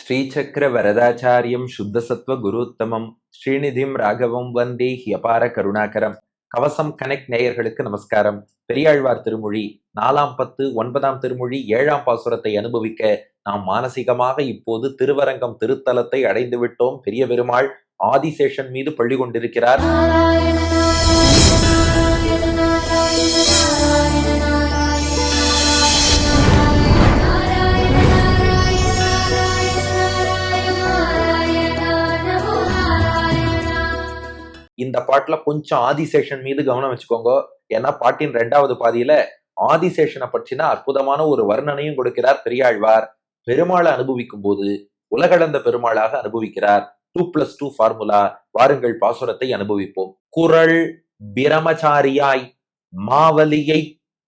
ஸ்ரீசக்கர வரதாச்சாரியம் சுத்தசத்வ குருத்தமம் ஸ்ரீநிதிம் ராகவம் வந்தே ஹியபார கருணாகரம். கவசம் கனெக்ட் நேயர்களுக்கு நமஸ்காரம். பெரியாழ்வார் திருமொழி 4 திருமொழி 7 பாசுரத்தை அனுபவிக்க நாம் மானசீகமாக இப்போது திருவரங்கம் திருத்தலத்தை அடைந்து விட்டோம். பெரிய பெருமாள் ஆதிசேஷன் மீது பள்ளி கொண்டிருக்கிறார். இந்த பாட்டுல கொஞ்சம் ஆதிசேஷன் மீது கவனம் வச்சுக்கோங்க. ஏன்னா பாட்டின் 2வது பாதியில ஆதிசேஷனை பற்றின அற்புதமான ஒரு வர்ணனையும் கொடுக்கிறார் பெரியாழ்வார். பெருமாளை அனுபவிக்கும் போது உலகளந்த பெருமாளாக அனுபவிக்கிறார். 2+2 ஃபார்முலா. வாருங்கள் பாசுரத்தை அனுபவிப்போம். குறள் பிரமச்சாரியாய் மாவலியை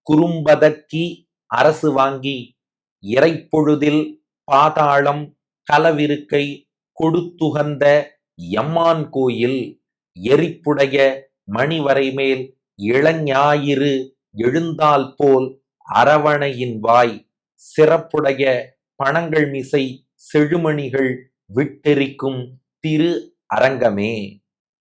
குறும்பதக்கி அரசு வாங்கி இறைப்பொழுதில் பாதாளம் கலவிருக்கை கொடுத்துகந்த எம்மான் கோயில் எரிப்புடைய மணிவரை மேல் இளஞாயிறு எழுந்தால் போல் அரவணையின் வாய் சிறப்புடைய பணங்கள் மிசை செழுமணிகள் விட்டெரிக்கும் திரு அரங்கமே.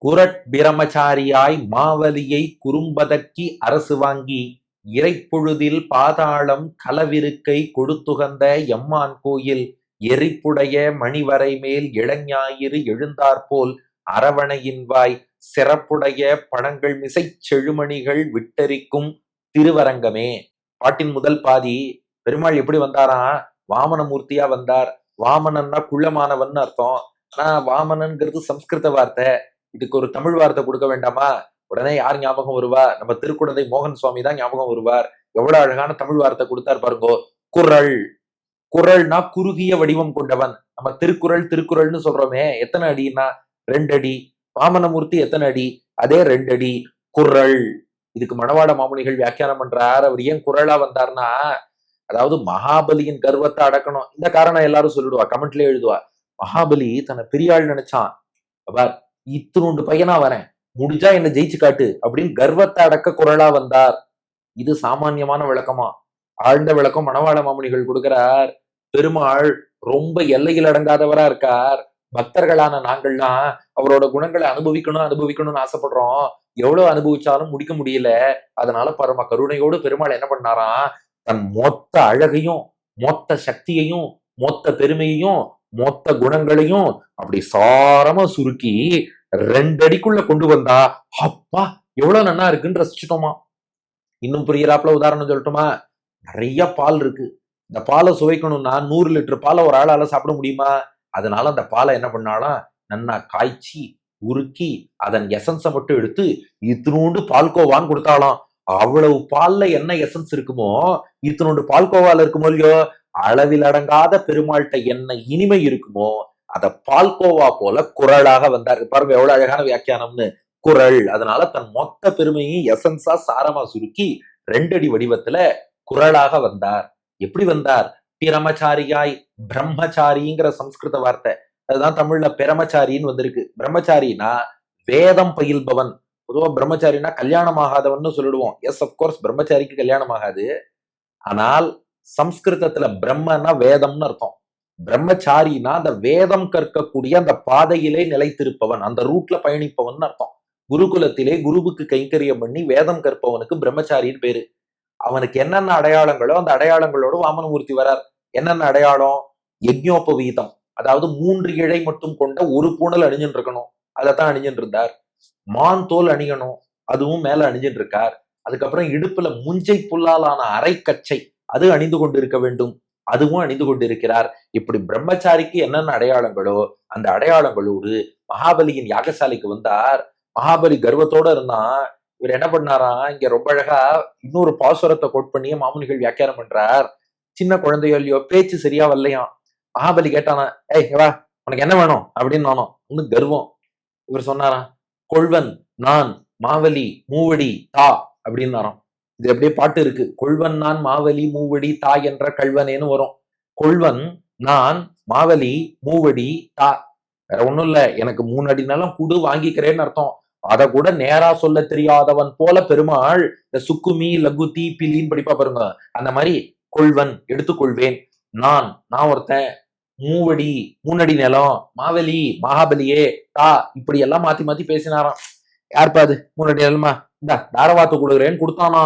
குரட் பிரமச்சாரியாய் மாவலியை குறும்பதக்கி அரசு வாங்கி இறைப்பொழுதில் பாதாளம் கலவிருக்கை கொடுத்துகந்த எம்மான் கோயில் எரிப்புடைய மணிவரை மேல் இளஞாயிறு எழுந்தாற்போல் அரவணையின் வாய் சிறப்புடைய பணங்கள் மிசை செழுமணிகள் விட்டரிக்கும் திருவரங்கமே. பாட்டின் முதல் பாதி பெருமாள் எப்படி வந்தாரா? வாமனமூர்த்தியா வந்தார். வாமனன்னா குள்ளமானவன் அர்த்தம். ஆனா வாமனன்கிறது சம்ஸ்கிருத வார்த்தை. இதுக்கு ஒரு தமிழ் வார்த்தை கொடுக்க வேண்டாமா? உடனே யார் ஞாபகம் வருவா? நம்ம திருக்குடந்தை மோகன் சுவாமி தான் ஞாபகம் வருவார். எவ்வளவு அழகான தமிழ் வார்த்தை கொடுத்தார் பாருங்கோ. குறள். குறள்னா குறுகிய வடிவம் கொண்டவன். நம்ம திருக்குறள்னு சொல்றோமே, எத்தனை அடின்னா 2 அடி. வாமனமூர்த்தி எத்தனை அடி? அதே 2 அடி. குறள். இதுக்கு மணவாள மாமுனிகள் வியாக்கியானம் பண்றார். அவர் ஏன் குறளா வந்தார்னா, அதாவது மகாபலியின் கர்வத்தை அடக்கணும். இந்த காரணம் எல்லாரும் சொல்லிடுவா, கமெண்ட்லயே எழுதுவா. மகாபலி தன்னை பெரியாள் நினைச்சான். அப்பார் இத்தினோண்டு பையனா வரேன், முடிஞ்சா என்ன ஜெயிச்சு காட்டு அப்படின்னு கர்வத்தை அடக்க குறளா வந்தார். இது சாமான்யமான விளக்கமா? ஆழ்ந்த விளக்கம் மணவாள மாமுனிகள் கொடுக்கிறார். பெருமாள் ரொம்ப எல்லையில் அடங்காதவரா இருக்கார். பக்தர்களான நாங்கள்லாம் அவரோட குணங்களை அனுபவிக்கணும்னு ஆசைப்படுறோம். எவ்வளவு அனுபவிச்சாலும் முடிக்க முடியல. அதனால பரம கருணையோடு பெருமாள் என்ன பண்ணாராம், தன் மொத்த அழகையும் மொத்த சக்தியையும் மொத்த பெருமையையும் மொத்த குணங்களையும் அப்படி சாரமா சுருக்கி 2 அடிக்குள்ள கொண்டு வந்தா. அப்பா எவ்வளவு நன்னா இருக்குன்னு ரசிச்சுட்டோமா. இன்னும் புரியறாப்புல உதாரணம் சொல்லட்டுமா? நிறைய பால் இருக்கு. இந்த பாலை சுவைக்கணும்னா 100 லிட்டர் பாலை ஒரு ஆளால சாப்பிட முடியுமா? அதனால அந்த பாலை என்ன பண்ணாலாம், நன்னா காய்ச்சி உருக்கி அதன் எசன்ஸை மட்டும் எடுத்து இத்தினோண்டு பால்கோவான்னு கொடுத்தாலாம். அவ்வளவு பால்ல என்ன எசன்ஸ் இருக்குமோ இத்தினோண்டு பால்கோவால இருக்குமோ இல்லையோ, அளவில் அடங்காத பெருமாள்கிட்ட என்ன இனிமை இருக்குமோ அத பால்கோவா போல குறளாக வந்தார். பாருங்க எவ்வளவு அழகான வியாக்கியானம்னு. குறள். அதனால தன் மொத்த பெருமையும் எசன்ஸா சாரமா சுருக்கி 2 அடி வடிவத்துல குறளாக வந்தார். எப்படி வந்தார்? பிரமச்சாரியாய். பிரம்மச்சாரிங்கிற சம்ஸ்கிருத வார்த்தை, அதுதான் தமிழ்ல பிரமச்சாரின்னு வந்திருக்கு. பிரம்மச்சாரினா வேதம் பயில்பவன். பொதுவா பிரம்மச்சாரினா கல்யாணம் ஆகாதவன் சொல்லிடுவோம். எஸ் அப்கோர்ஸ் பிரம்மச்சாரிக்கு கல்யாணம் ஆகாது. ஆனால் சம்ஸ்கிருதத்துல பிரம்மனா வேதம்னு அர்த்தம். பிரம்மச்சாரினா அந்த வேதம் கற்கக்கூடிய அந்த பாதையிலே நிலைத்திருப்பவன், அந்த ரூட்ல பயணிப்பவன் அர்த்தம். குருகுலத்திலே குருவுக்கு கைங்கரியம் பண்ணி வேதம் கற்பவனுக்கு பிரம்மச்சாரின்னு பேரு. அவனுக்கு என்னென்ன அடையாளங்களோ அந்த அடையாளங்களோடு வாமனமூர்த்தி வரார். என்னென்ன அடையாளம்? யஜ்ஞோபவீதம், அதாவது 3 இழை மட்டும் கொண்ட ஒரு பூணல் அணிஞ்சுட்டு இருக்கணும். அதைத்தான் அணிஞ்சுட்டு இருந்தார். மான் தோல் அணியணும், அதுவும் மேல அணிஞ்சுட்டு இருக்கார். அதுக்கப்புறம் இடுப்புல முஞ்சை புல்லாலான அரைக்கச்சை, அது அணிந்து கொண்டிருக்க வேண்டும், அதுவும் அணிந்து கொண்டிருக்கிறார். இப்படி பிரம்மச்சாரிக்கு என்னென்ன அடையாளங்களோ அந்த அடையாளங்களோடு மகாபலியின் யாகசாலைக்கு வந்தார். மகாபலி கர்வத்தோட இருந்தான். இவர் என்ன பண்ணாரா, இங்க ரொம்ப அழகா இன்னொரு பாசுரத்தை கோட் பண்ணியே மாமுனிகள் வியாக்கியானம் பண்றார். சின்ன குழந்தையோ இல்லையோ பேச்சு சரியா வரலையாம். மகாபலி கேட்டானா, ஏய் வா உனக்கு என்ன வேணும் அப்படின்னு. நானும் இன்னும் கர்வம். இவர் சொன்னாராம், கொள்வன் நான் மாவலி மூவடி தா அப்படின்னாராம். இது அப்படியே பாட்டு இருக்கு. கொள்வன் நான் மாவலி மூவடி தா என்ற கல்வனேன்னு வரும். கொள்வன் நான் மாவலி மூவடி தா, வேற ஒண்ணும் இல்ல, எனக்கு 3 அடினாலும் குடு வாங்கிக்கிறேன்னு அர்த்தம். அத கூட நேரா சொல்ல தெரியாதவன் போல பெருமாள் இந்த சுக்குமி லகுதி பிலின்னு படிப்பா பாருங்க. அந்த மாதிரி கொள்வன் எடுத்துக்கொள்வேன். நான் ஒருத்தன் மூவடி, 3 அடி நிலம், மாவலி, மகாபலியே, தா, இப்படி எல்லாம் மாத்தி மாத்தி பேசினாராம். யாருப்பா அது 3 அடி நிலமா, இந்த தாரவாத்து கொடுக்குறேன்னு கொடுத்தானா.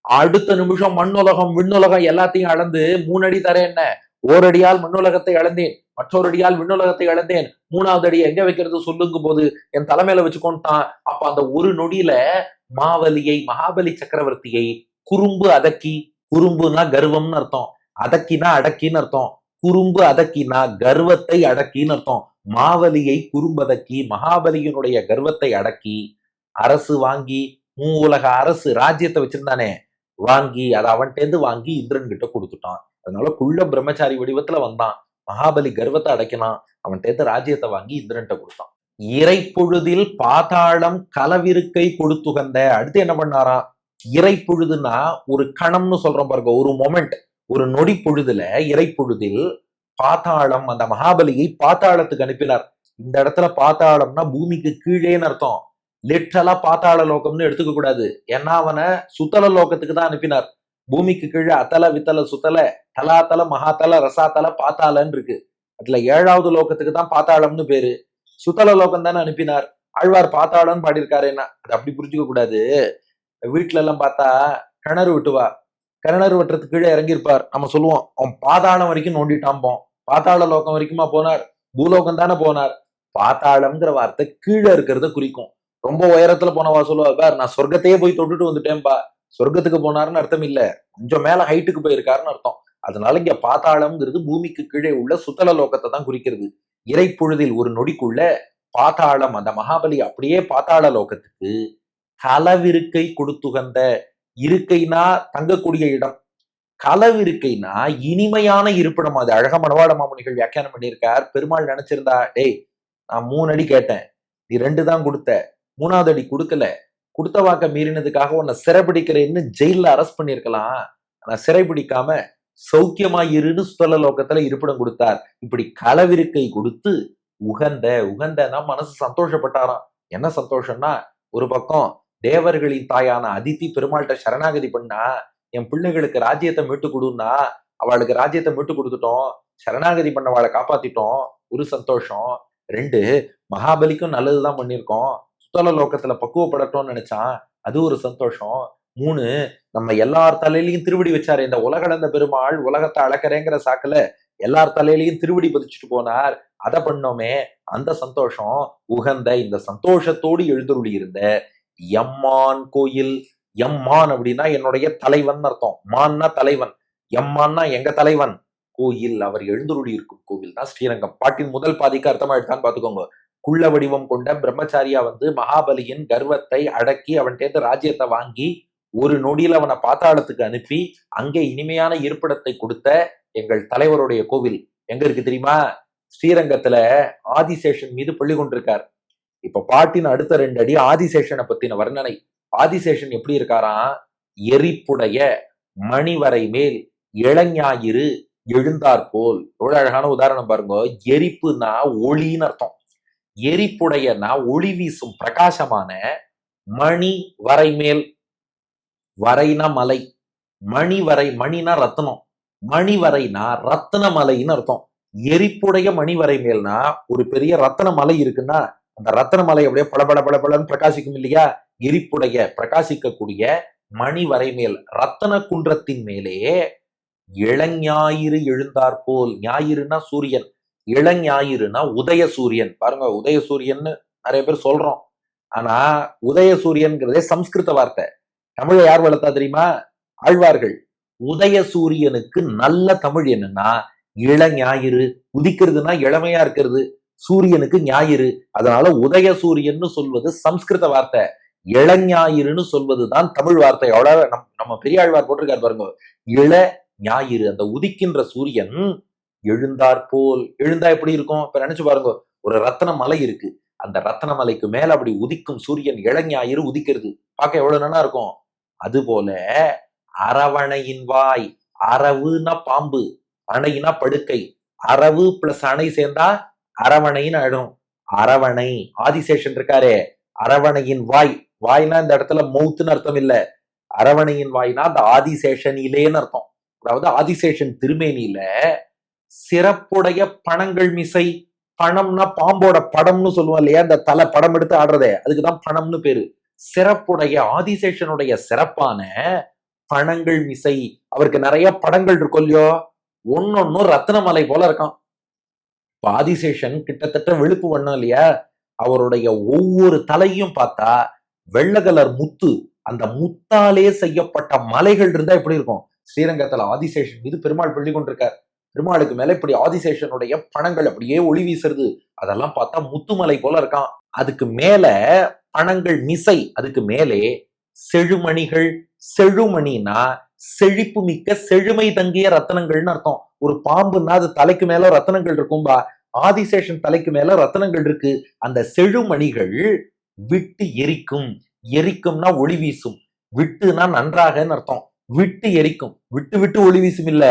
அடுத்த நிமிஷம் மண்ணுலகம் விண்ணுலகம் எல்லாத்தையும் அளந்து 3 அடி தரேன் என்ன, ஓரடியால் மண்ணுலகத்தை அளந்தேன், மற்றொரு அடியால் விண்ணுலகத்தை அளந்தேன், 3வது அடி எங்க வைக்கிறது சொல்லுங்க போது என் தலைமையில வச்சுக்கொண்டான். அப்ப அந்த ஒரு நொடியில மாவலியை, மகாபலி சக்கரவர்த்தியை குறும்பு அதக்கி, குறும்புனா கர்வம்னு அர்த்தம், அதக்கினா அடக்கின்னு அர்த்தம், குறும்பு அதக்கினா கர்வத்தை அடக்கின்னு அர்த்தம். மாவலியை குறும்பதக்கி, மகாபலியினுடைய கர்வத்தை அடக்கி, அரசு வாங்கி, உலக அரசு ராஜ்யத்தை வச்சிருந்தானே, வாங்கி அதை அவன்கிட்ட வாங்கி இந்திரன் கிட்ட கொடுத்துட்டான். அதனால குள்ள பிரம்மச்சாரி வடிவத்துல வந்தான். மகாபலி கர்வத்தை அடைக்கினான், அவன்கிட்ட ராஜ்யத்தை வாங்கி இந்திரன்ட்ட கொடுத்தான். இறை பொழுதில் பாதாளம் கலவிருக்கை கொடுத்துகந்த. அடுத்து என்ன பண்ணாராம், இறை பொழுதுன்னா ஒரு கணம்னு சொல்றோம் பாருங்க, ஒரு மொமெண்ட், ஒரு நொடி பொழுதுல, இறை பொழுதில் பாதாளம், அந்த மகாபலியை பாதாளத்துக்கு அனுப்பினார். இந்த இடத்துல பாதாளம்னா பூமிக்கு கீழேன்னு அர்த்தம். லிட்டரலா பாதாள லோகம்னு எடுத்துக்க கூடாது. ஏன்னா அவனை சுத்தல லோகத்துக்கு தான் அனுப்பினார். பூமிக்கு கீழே அத்தல வித்தல சுத்தல தலாத்தல மகாத்தல ரசாத்தல பாத்தாளன்னு இருக்கு. அதுல 7வது லோகத்துக்கு தான் பாத்தாளம்னு பேரு. சுத்தல லோகம் தானே அனுப்பினார். ஆழ்வார் பாத்தாளம்னு பாடியிருக்காரு. என்ன அது அப்படி புரிஞ்சுக்க கூடாது. வீட்டுல எல்லாம் பார்த்தா கிணறு விட்டுவா, கிணறு வெட்டுறதுக்கு கீழே இறங்கியிருப்பார். நம்ம சொல்லுவோம் அவன் பாதாளம் வரைக்கும் நோண்டிட்டாம்போம். பாத்தாள லோகம் வரைக்குமா போனார், பூலோகம் தானே போனார். பாத்தாளம்ங்கிற வார்த்தை கீழே இருக்கிறத குறிக்கும். ரொம்ப உயரத்துல போனவா சொல்லுவா, பார் நான் சொர்க்கத்தையே போய் தொட்டுட்டு வந்துட்டேன்பா, சொர்க்கத்துக்கு போனாருன்னு அர்த்தம் இல்ல, கொஞ்சம் மேல ஹைட்டுக்கு போயிருக்காருன்னு அர்த்தம். அதனால இங்க பாதாளம்ங்கிறது பூமிக்கு கீழே உள்ள சுத்தல லோகத்தை தான் குறிக்கிறது. இறை பொழுதில் ஒரு நொடிக்குள்ள பாதாளம், அந்த மகாபலி அப்படியே பாதாள லோகத்துக்கு களவிருக்கை கொடுத்துகந்த. இருக்கைனா தங்கக்கூடிய இடம், களவிருக்கைனா இனிமையான இருப்பிடம். அது அழகா மணவாள மாமுனிகள் வியாக்கியானம் பண்ணியிருக்கார். பெருமாள் நினைச்சிருந்தா, டேய் நான் 3 அடி கேட்டேன், நீ 2 தான் கொடுத்த, 3வது அடி கொடுக்கல, கொடுத்த வாக்க மீறினதுக்காக உன்னை சிறைபிடிக்கிறேன்னு ஜெயில அரெஸ்ட் பண்ணிருக்கலாம். ஆனா சிறைபிடிக்காம சௌக்கியமாயிருன்னு சுத்தல லோகத்துல இருப்பிடம் கொடுத்தார். இப்படி களவிருக்கை கொடுத்து உகந்த, உகந்தனா மனசு சந்தோஷப்பட்டாராம். என்ன சந்தோஷம்னா, ஒரு பக்கம் தேவர்களின் தாயான அதித்தி பெருமாள்கிட்ட சரணாகதி பண்ணா, என் பிள்ளைகளுக்கு ராஜ்யத்தை மீட்டு கொடுன்னா, அவளுக்கு ராஜ்யத்தை மீட்டு கொடுத்துட்டோம், சரணாகதி பண்ணவாளை காப்பாத்திட்டோம், ஒரு சந்தோஷம். 2, மகாபலிக்கும் நல்லதுதான் பண்ணியிருக்கோம், சுத்தல லோகத்துல பக்குவப்படட்டும்னு நினைச்சான், அது ஒரு சந்தோஷம். 3, நம்ம எல்லார் தலையிலையும் திருவடி வச்சாரு. இந்த உலகளந்த பெருமாள் உலகத்தை அளக்கறேங்கிற சாக்குல எல்லார் தலையிலையும் திருவடி பதிச்சுட்டு போனார், அதை பண்ணோமே, அந்த சந்தோஷம். உகந்த, இந்த சந்தோஷத்தோடு எழுந்தருளி இருந்த எம்மான் கோயில். எம்மான் அப்படின்னா என்னுடைய தலைவன் அர்த்தம், மான்னா தலைவன், எம்மான்னா எங்க தலைவன், கோயில் அவர் எழுந்தருளி இருக்கும் கோவில் தான் ஸ்ரீரங்கம். பாட்டின் முதல் பாதிக்கு அர்த்தமா எடுத்தான்னு பாத்துக்கோங்க. குள்ள வடிவம் கொண்ட பிரம்மச்சாரியா வந்து மகாபலியின் கர்வத்தை அடக்கி அவன்கிட்ட ராஜ்யத்தை வாங்கி ஒரு நொடியில் அவனை பாத்தாளத்துக்கு அனுப்பி அங்கே இனிமையான இருப்பிடத்தை கொடுத்த எங்கள் தலைவருடைய கோவில் எங்க இருக்கு தெரியுமா, ஸ்ரீரங்கத்துல ஆதிசேஷன் மீது பள்ளி கொண்டிருக்கார். இப்ப பாட்டின் அடுத்த 2 அடி ஆதிசேஷனை பத்தின வர்ணனை. ஆதிசேஷன் எப்படி இருக்காராம், எரிப்புடைய மணிவரை மேல் இளஞாயிறு எழுந்தாற்போல். எவ்வளவு அழகான உதாரணம் பாருங்க. எரிப்புனா ஒளின்னு அர்த்தம், எரிப்புடையனா ஒளி வீசும் பிரகாசமான, மணி வரை மேல், வரைனா மலை, மணி வரை, மணினா ரத்னம், மணி வரைனா ரத்ன மலைன்னு அர்த்தம். எரிப்புடைய மணிவரை மேல்னா ஒரு பெரிய ரத்தன மலை இருக்குன்னா அந்த ரத்தன மலை அப்படியே பளபள பளபளன்னு பிரகாசிக்கும் இல்லையா, எரிப்புடைய பிரகாசிக்கக்கூடிய மணிவரை மேல் ரத்தன குன்றத்தின் மேலே இளஞாயிறு எழுந்தாற்போல். ஞாயிறுனா சூரியன், இளஞாயிறுனா உதய சூரியன். பாருங்க, உதய சூரியன்னு நிறைய பேர் சொல்றோம், ஆனா உதய சூரியன்கிறதே சம்ஸ்கிருத வார்த்தை. தமிழை யார் வளர்த்தா தெரியுமா, ஆழ்வார்கள். உதய சூரியனுக்கு நல்ல தமிழ் என்னன்னா இளஞாயிறு. உதிக்கிறதுனா இளமையா இருக்கிறது, சூரியனுக்கு ஞாயிறு, அதனால உதய சூரியன்னு சொல்வது சம்ஸ்கிருத வார்த்தை, இளஞாயிறுன்னு சொல்வதுதான் தமிழ் வார்த்தை. அவ்வளவு நம்ம பெரியாழ்வார் போட்டிருக்காரு பாருங்க, இள ஞாயிறு, அந்த உதிக்கின்ற சூரியன் எழுந்தாற்போல். எழுந்தா எப்படி இருக்கும், இப்ப நினைச்சு பாருங்க, ஒரு ரத்தன மலை இருக்கு, அந்த ரத்தன மலைக்கு மேல அப்படி உதிக்கும் சூரியன் இளஞாயிறு உதிக்கிறது, பார்க்க எவ்வளவு நல்லா இருக்கும். அது போல அரவணையின் வாய், அரவுனா பாம்பு, அணைனா படுக்கை, அரவு பிளஸ் அணை சேர்ந்தா அரவணைன்னு ஆயிடும். அரவணை, ஆதிசேஷன் இருக்காரே, அரவணையின் வாய், வாய்னா இந்த இடத்துல மவுத்துன்னு அர்த்தம் இல்ல, அரவணையின் வாய்னா அந்த ஆதிசேஷனிலேன்னு அர்த்தம். அதாவது ஆதிசேஷன் திருமேனியில சிறப்புடைய பணங்கள் மிசை. பணம்னா பாம்போட படம்னு சொல்லுவோம் இல்லையா, இந்த தலை படம் எடுத்து ஆடுறதே, அதுக்குதான் பணம்னு பேரு. சிறப்புடைய ஆதிசேஷனுடைய சிறப்பான பணங்கள் மிசை. அவருக்கு நிறைய படங்கள் இருக்கும் இல்லையோ, ஒன்னொன்னும் ரத்னமலை போல இருக்கான். ஆதிசேஷன் கிட்டத்தட்ட வெளுப்பு வண்ணம் இல்லையா, அவருடைய ஒவ்வொரு தலையும் பார்த்தா வெள்ளை கலர் முத்து, அந்த முத்தாலே செய்யப்பட்ட மலைகள் இருந்தா எப்படி இருக்கும். ஸ்ரீரங்கத்துல ஆதிசேஷன் மீது பெருமாள் பள்ளி கொண்டிருக்கார். பெருமாளுக்கு மேல இப்படி ஆதிசேஷனுடைய பணங்கள் அப்படியே ஒளி வீசுறது, அதெல்லாம் பார்த்தா முத்துமலை போல இருக்கான். அதுக்கு மேல பணங்கள் மிசை, அதுக்கு மேலே செழுமணிகள். செழுமணினா செழிப்பு மிக்க செழுமை தங்கிய ரத்தனங்கள்னு அர்த்தம். ஒரு பாம்புன்னா அது தலைக்கு மேல ரத்தனங்கள் இருக்கும்பா, ஆதிசேஷன் தலைக்கு மேல ரத்தனங்கள் இருக்கு. அந்த செழுமணிகள் விட்டு எரிக்கும். எரிக்கும்னா ஒளி வீசும், விட்டுனா நன்றாகன்னு அர்த்தம். விட்டு எரிக்கும், விட்டு விட்டு ஒளி வீசும் இல்ல,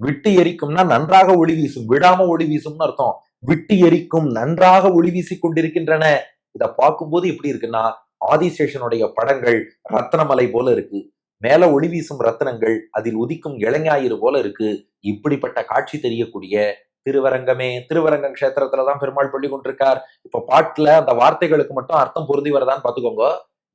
விட்டு எரிக்கும்னா நன்றாக ஒளி வீசும், விடாம ஒளி வீசும்னு அர்த்தம். விட்டு எரிக்கும், நன்றாக ஒளி வீசி கொண்டிருக்கின்றன. இத பார்க்கும்போது எப்படி இருக்குன்னா, ஆதிசேஷனுடைய படங்கள் ரத்னமலை போல இருக்கு. மேல ஒளி வீசும் ரத்னங்கள், அதில் உதிக்கும் இளைஞாயிறு போல இருக்கு. இப்படிப்பட்ட காட்சி தெரியக்கூடிய திருவரங்கமே. திருவரங்கம் கஷேத்திரத்துலதான் பெருமாள் பள்ளி கொண்டிருக்கார். இப்ப பாட்டுல அந்த வார்த்தைகளுக்கு மட்டும் அர்த்தம் பொருந்தி வரதான்னு பாத்துக்கோங்க.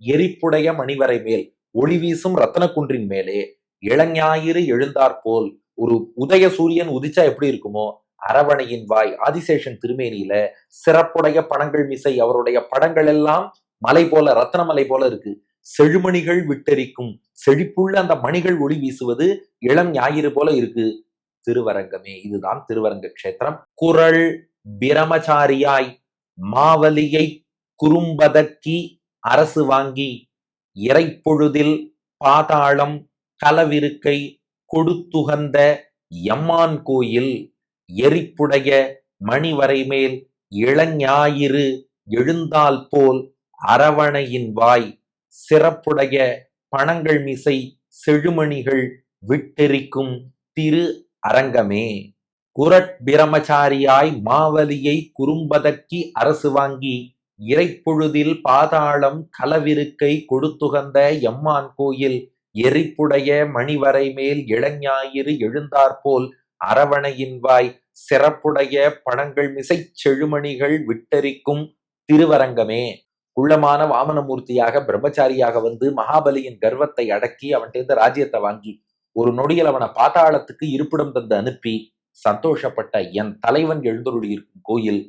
எரிப்புடைய மணிவரை மேல், ஒளி வீசும் ரத்தன குன்றின் மேலே இளஞாயிறு எழுந்தாற்போல். ஒரு உதய சூரியன் உதிச்சா எப்படி இருக்குமோ, அரவணையின் வாய் ஆதிசேஷன் திருமேனியில சிறப்புடைய பணங்கள் மிசை. அவருடைய படங்கள் எல்லாம் மலை போல, ரத்னமலை போல இருக்கு. செழுமணிகள் விட்டரிக்கும், செழிப்புள்ள அந்த மணிகள் ஒளி வீசுவது இளம் ஞாயிறு போல இருக்கு. திருவரங்கமே, இதுதான் திருவரங்க கஷேத்திரம். குரல் பிரமச்சாரியாய் மாவலியை குறும்பதக்கி அரசு வாங்கி இறைப்பொழுதில் பாதாளம் கலவிருக்கை கொடுத்துகந்த எம்மான் கோயில் எரிப்புடைய மணிவரை மேல் இளஞாயிறு எழுந்தால் போல் அரவணையின் வாய் சிறப்புடைய பணங்கள் மிசை செழுமணிகள் விட்டெரிக்கும் திரு அரங்கமே. குரட் பிரமச்சாரியாய் மாவலியை குறும்பதக்கி அரசு வாங்கி இறைப்பொழுதில் பாதாளம் கலவிருக்கை கொடுத்துகந்த எம்மான் கோயில் எரிப்புடைய மணிவரை மேல் இளஞாயிறு எழுந்தாற்போல் அரவணையின் வாய் சிறப்புடைய பணங்கள் மிசை செழுமணிகள் விட்டரிக்கும் திருவரங்கமே. குள்ளமான வாமனமூர்த்தியாக பிரம்மச்சாரியாக வந்து மகாபலியின் கர்வத்தை அடக்கி அவன்கிட்ட ராஜ்யத்தை வாங்கி ஒரு நொடியில் அவனை பாதாளத்துக்கு இருப்பிடம் தந்து அனுப்பி சந்தோஷப்பட்ட என் தலைவன் எழுந்தருளி இருக்கும் கோயில்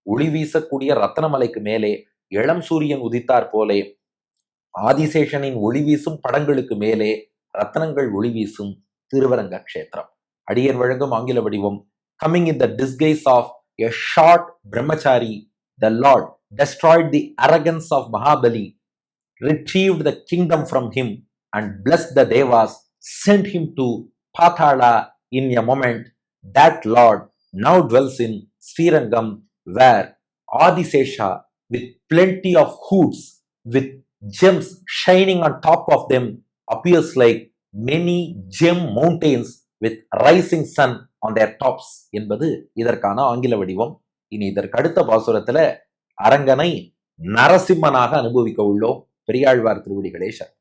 ஒளி வீசக்கூடிய ரத்னமலைக்கு மேலே இளம் சூரியன் உதித்தார் போலே ஆதிசேஷனின் ஒளி வீசும் படங்களுக்கு மேலே ரத்னங்கள் ஒளி வீசும் திருவரங்க கஷேத்திரம். அடியர் வழங்கும் ஆங்கில வடிவம். Coming in the disguise of a short brahmachari, the Lord destroyed the arrogance of Mahabali, retrieved the kingdom from him, and blessed the Devas, sent him to Pathala in a moment. That Lord now dwells in Srirangam, where Adisesha, with plenty of hoods, with gems shining on top of them, appears like many gem mountains with rising sun on their tops என்பது இதற்கான ஆங்கில வடிவம். இனி இதற்கு அடுத்த பாசுரத்துல அரங்கனை நரசிம்மனாக அனுபவிக்க உள்ளோம். பெரியாழ்வார் திருவடிகளே சரணம்.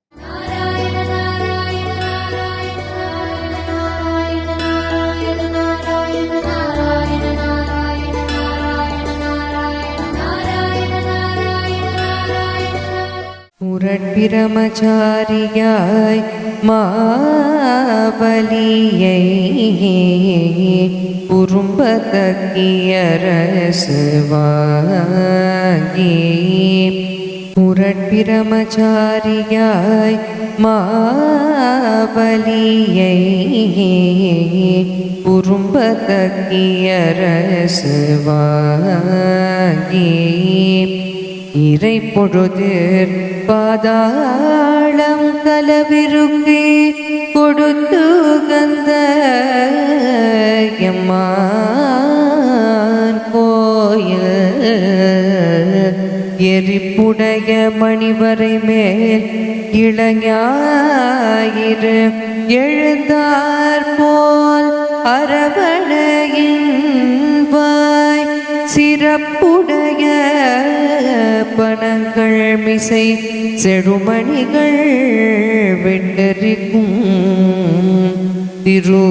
பிரமச்சாரியாய் மாவலியை குறும்பதக்கி அரசு வாங்கி பிரமச்சாரியாய் மாவலியை குறும்பதக்கி அரசு வாங்கி இறை பொழுதிற் பாதாளம் கலவிருக்கே கொடுத்து கந்த எம்மான் கோயில் எரிப்புடைய மணிவரை மேல் இளஞாயிறு எழுந்தார் போல் அரவணையின் வாய் சிறப்புடைய பணங்கள் மிசை செழுமணிகள் விட்டரிக்கும் திருவரங்கமே.